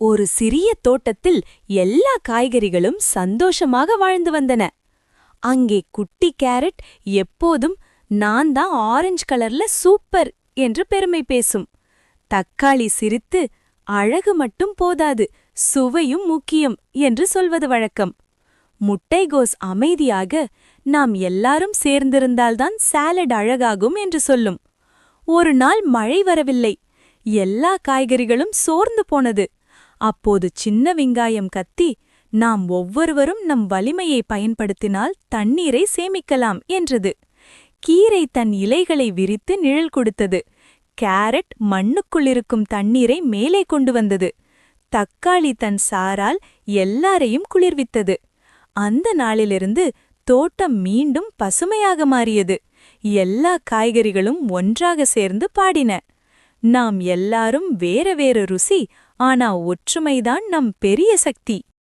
ஒரு சிறிய தோட்டத்தில் எல்லா காய்கறிகளும் சந்தோஷமாக வாழ்ந்து வந்தன. அங்கே குட்டி கேரட் எப்போதும் நான் தான் ஆரஞ்சு கலர்ல சூப்பர் என்று பெருமை பேசும். தக்காளி சிரித்து அழகு மட்டும் போதாது, சுவையும் முக்கியம் என்று சொல்வது வழக்கம். முட்டைகோஸ் அமைதியாக நாம் எல்லாரும் சேர்ந்திருந்தால்தான் சாலட் அழகாகும் என்று சொல்லும். ஒரு நாள் மழை வரவில்லை. எல்லா காய்கறிகளும் சோர்ந்து போனது. அப்போது சின்ன வெங்காயம் கத்தி, நாம் ஒவ்வொருவரும் நம் வலிமையை பயன்படுத்தினால் தண்ணீரை சேமிக்கலாம் என்றது. கீரை தன் இலைகளை விரித்து நிழல் கொடுத்தது. கேரட் மண்ணுக்குள்ளிருக்கும் தண்ணீரை மேலே கொண்டு வந்தது. தக்காளி தன் சாரால் எல்லாரையும் குளிர்வித்தது. அந்த நாளிலிருந்து தோட்டம் மீண்டும் பசுமையாக மாறியது. எல்லா காய்கறிகளும் ஒன்றாக சேர்ந்து பாடின. நாம் எல்லாரும் வேற வேற ருசி, ஆனா ஒற்றுமைதான் நம் பெரிய சக்தி.